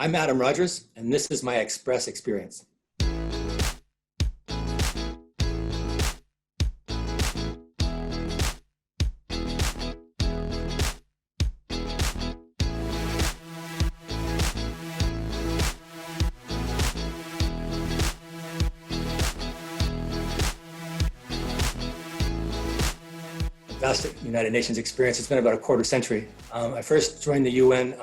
I'm Adam Rogers, and this is my ExpRes experience. Vast United Nations experience. It's been about a quarter century. I first joined the UN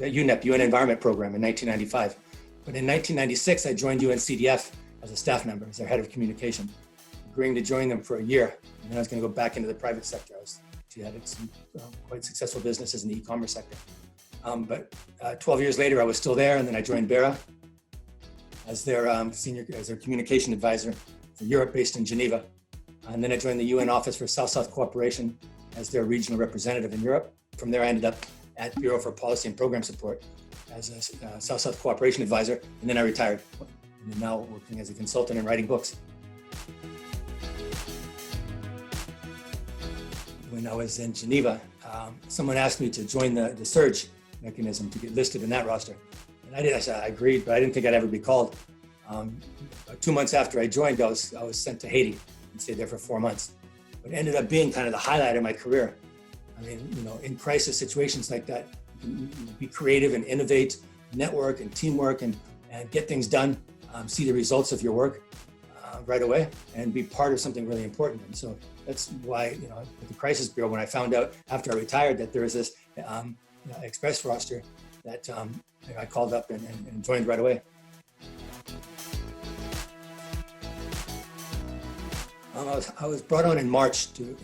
at UNEP, UN Environment Program, in 1995. But in 1996, I joined UNCDF as a staff member, as their head of communication, agreeing to join them for a year. And then I was going to go back into the private sector. I had some quite successful businesses in the e-commerce sector. But 12 years later, I was still there, and then I joined BERA as their communication advisor for Europe, based in Geneva. And then I joined the UN Office for South-South Cooperation as their regional representative in Europe. From there, I ended up at Bureau for Policy and Program Support as a South-South Cooperation advisor, and then I retired. And I'm now working as a consultant and writing books. When I was in Geneva, someone asked me to join the surge mechanism to get listed in that roster. And I said I agreed, but I didn't think I'd ever be called. 2 months after I joined, I was sent to Haiti and stayed there for 4 months. But it ended up being kind of the highlight of my career. I mean, in crisis situations like that, you can be creative and innovate, network and teamwork, and get things done, see the results of your work right away, and be part of something really important. And so that's why, at the Crisis Bureau, when I found out after I retired that there was this ExpRes Roster, that I called up and joined right away. I was brought on in March to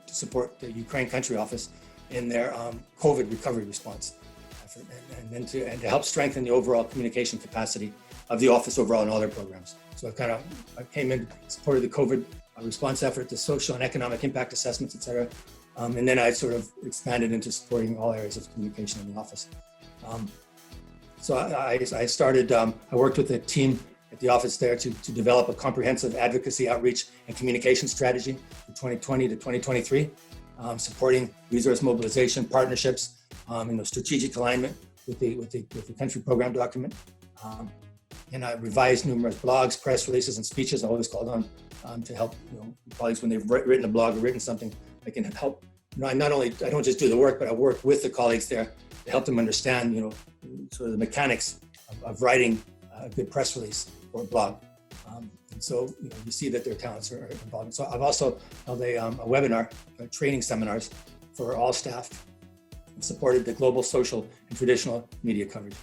support the Ukraine Country Office in their COVID recovery response effort, and to help strengthen the overall communication capacity of the office overall in all their programs. So I came in, supported the COVID response effort, the social and economic impact assessments, et cetera. And then I sort of expanded into supporting all areas of communication in the office. So I started, I worked with a team at the office there to develop a comprehensive advocacy, outreach, and communication strategy for 2020 to 2023, supporting resource mobilization, partnerships, strategic alignment with the country program document. And I revised numerous blogs, press releases, and speeches. I always called on to help colleagues when they've written a blog or written something. I can help. I don't just do the work, but I work with the colleagues there to help them understand, sort of the mechanics of writing a good press release or blog. And so, you see that their talents are involved. So I've also held a webinar, training seminars for all staff, and supported the global, social, and traditional media coverage.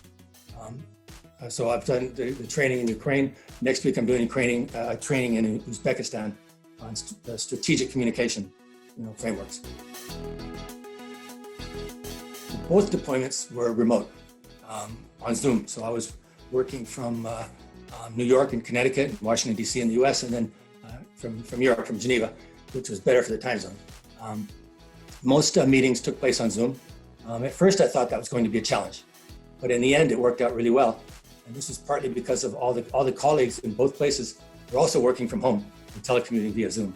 So I've done the training in Ukraine. Next week, I'm doing training in Uzbekistan on strategic communication, frameworks. Both deployments were remote, on Zoom. So I was working from New York and Connecticut, Washington, D.C. in the U.S., and then from Europe, from Geneva, which was better for the time zone. Most meetings took place on Zoom. At first, I thought that was going to be a challenge, but in the end, it worked out really well. And this is partly because of all the colleagues in both places were also working from home and telecommuting via Zoom.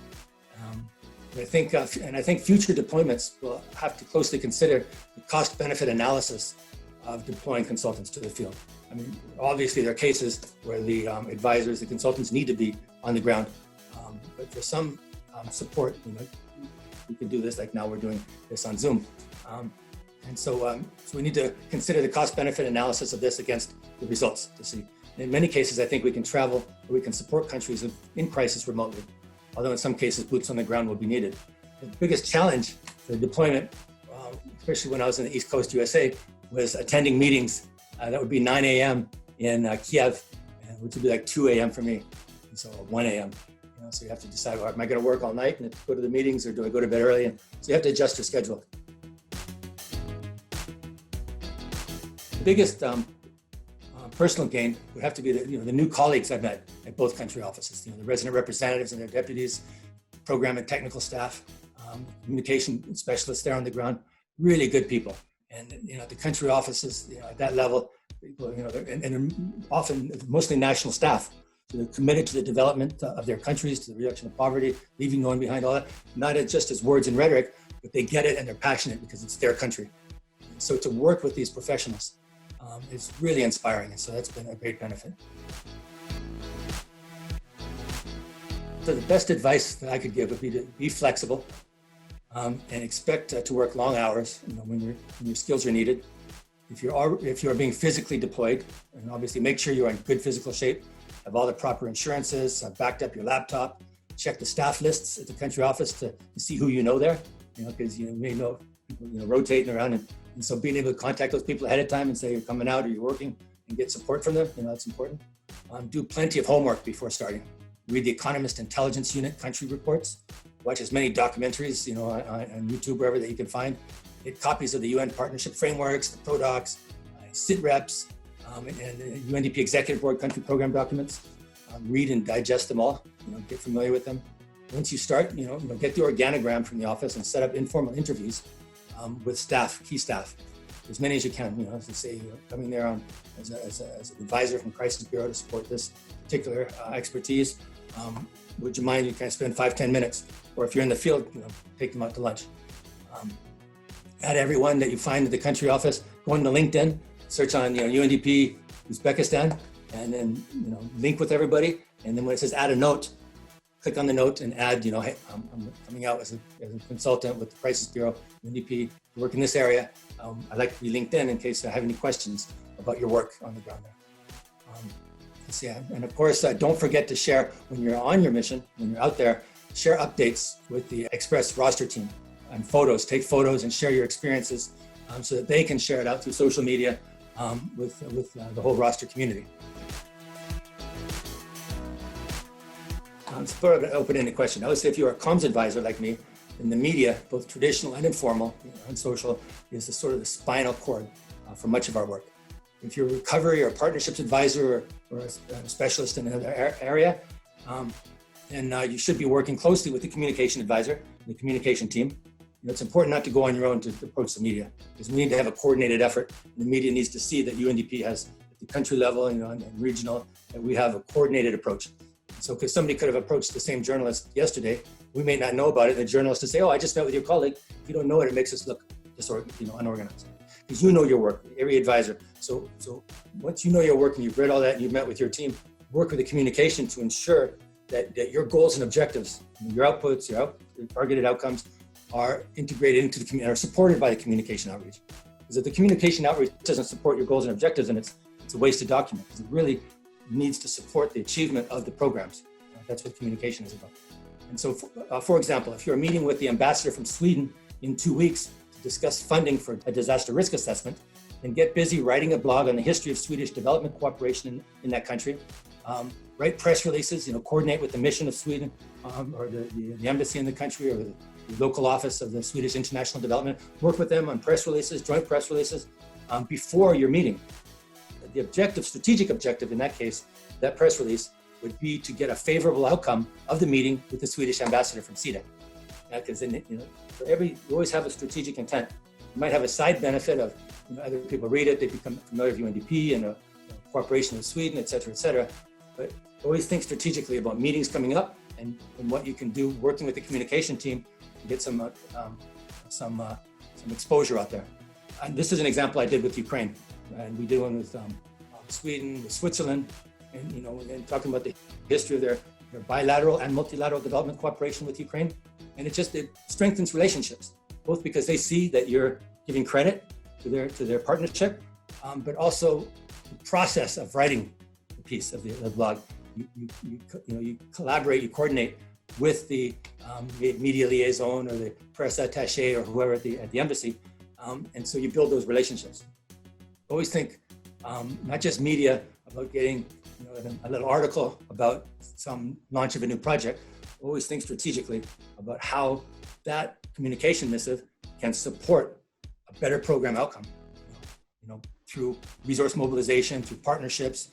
I think future deployments will have to closely consider the cost-benefit analysis of deploying consultants to the field. I mean, obviously there are cases where the advisors, the consultants need to be on the ground, but for some support, we can do this like now we're doing this on Zoom. And so we need to consider the cost-benefit analysis of this against the results to see. In many cases, I think we can travel or we can support countries in crisis remotely, although in some cases, boots on the ground will be needed. The biggest challenge for deployment, especially when I was in the East Coast USA, was attending meetings that would be 9 a.m. in Kiev, which would be like 2 a.m. for me, and so 1 a.m. So you have to decide, am I going to work all night and go to the meetings, or do I go to bed early? And so you have to adjust your schedule. The biggest personal gain would have to be the new colleagues I've met at both country offices. The resident representatives and their deputies, program and technical staff, communication specialists there on the ground, really good people. And the country offices, at that level, people, and often mostly national staff, so they're committed to the development of their countries, to the reduction of poverty, leaving no one behind, all that, not just as words and rhetoric, but they get it and they're passionate because it's their country. So to work with these professionals is really inspiring. And so that's been a great benefit. So the best advice that I could give would be to be flexible and expect to work long hours, when your skills are needed. If you're being physically deployed, and obviously make sure you're in good physical shape, have all the proper insurances, backed up your laptop, check the staff lists at the country office to see who you know there, because you may know people rotating around, and so being able to contact those people ahead of time and say you're coming out or you're working and get support from them, that's important. Do plenty of homework before starting. Read the Economist Intelligence Unit country reports. Watch as many documentaries, on YouTube, wherever that you can find. Get copies of the UN partnership frameworks, the PRODOCs, SITREPs, and the UNDP Executive Board country program documents. Read and digest them all. Get familiar with them. Once you start, get the organogram from the office and set up informal interviews with staff, key staff, as many as you can. As I say, coming there as an advisor from Crisis Bureau to support this particular expertise. Would you mind? You can spend 5-10 minutes, or if you're in the field, take them out to lunch. Add everyone that you find at the country office. Go into LinkedIn, search on UNDP Uzbekistan, and then link with everybody. And then when it says add a note, click on the note and add, hey, I'm coming out as a consultant with the Crisis Bureau, UNDP, work in this area. I'd like to be linked in case I have any questions about your work on the ground there. And of course, don't forget to share when you're on your mission, when you're out there, share updates with the ExpRes Roster team and photos. Take photos and share your experiences so that they can share it out through social media with the whole roster community. It's sort of an open-ended question. I would say if you're a comms advisor like me, then the media, both traditional and informal and social, is the sort of the spinal cord for much of our work. If you're a recovery or partnerships advisor or a specialist in another area, then you should be working closely with the communication advisor, the communication team. It's important not to go on your own to approach the media, because we need to have a coordinated effort. The media needs to see that UNDP has, at the country level and regional, that we have a coordinated approach. So because somebody could have approached the same journalist yesterday, we may not know about it. The journalist will say, oh, I just met with your colleague. If you don't know it, it makes us look unorganized. Because you know your work, every advisor. So once you know your work and you've read all that and you've met with your team, work with the communication to ensure that your goals and objectives, your outputs, your targeted outcomes are integrated into the community, are supported by the communication outreach. Because if the communication outreach doesn't support your goals and objectives, then it's a wasted document, because it really needs to support the achievement of the programs. That's what communication is about. And so, for example, if you're meeting with the ambassador from Sweden in 2 weeks to discuss funding for a disaster risk assessment, then get busy writing a blog on the history of Swedish development cooperation in that country. Write press releases, coordinate with the mission of Sweden or the embassy in the country or the local office of the Swedish International Development. Work with them on press releases, joint press releases before your meeting. The strategic objective in that case, that press release would be to get a favorable outcome of the meeting with the Swedish ambassador from SIDA. Because then, you always have a strategic intent. You might have a side benefit of other people read it, they become familiar with UNDP and cooperation with Sweden, et cetera, but always think strategically about meetings coming up and what you can do working with the communication team to get some exposure out there. And this is an example I did with Ukraine, and we did one with Sweden, with Switzerland, and talking about the history of their bilateral and multilateral development cooperation with Ukraine. And it strengthens relationships, both because they see that you're giving credit to their partnership, but also the process of writing the piece of the blog. You collaborate, you coordinate with the media liaison or the press attaché or whoever at the embassy, and so you build those relationships. Always think, not just media, about getting a little article about some launch of a new project. Always think strategically about how that communication missive can support a better program outcome, through resource mobilization, through partnerships,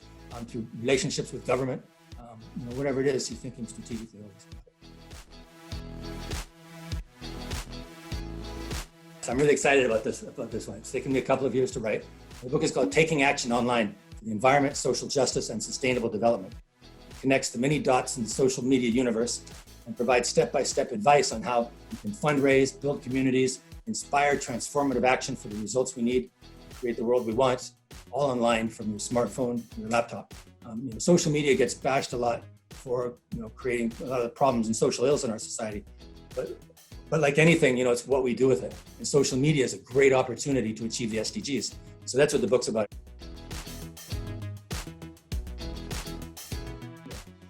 through relationships with government, whatever it is, you're thinking strategically always. So I'm really excited about this one. It's taken me a couple of years to write. The book is called Taking Action Online for the Environment, Social Justice, and Sustainable Development. It connects the many dots in the social media universe and provides step-by-step advice on how you can fundraise, build communities, inspire transformative action for the results we need to create the world we want, all online from your smartphone, your laptop. Social media gets bashed a lot for creating a lot of problems and social ills in our society, but like anything, it's what we do with it. And social media is a great opportunity to achieve the SDGs. So that's what the book's about.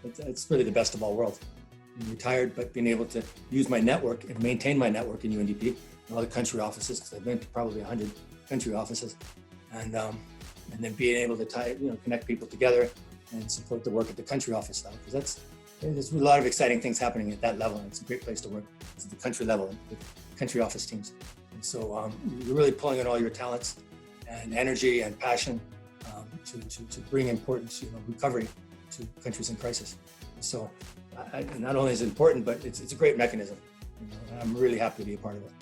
It's really the best of all worlds. I'm retired, but being able to use my network and maintain my network in UNDP and all the country offices, because I've been to probably 100 country offices, and then being able to connect people together and support the work at the country office level, because there's a lot of exciting things happening at that level, and it's a great place to work. It's at the country level with country office teams, and so you're really pulling on all your talents and energy and passion to bring important recovery to countries in crisis. So not only is it important, but it's a great mechanism. And I'm really happy to be a part of it.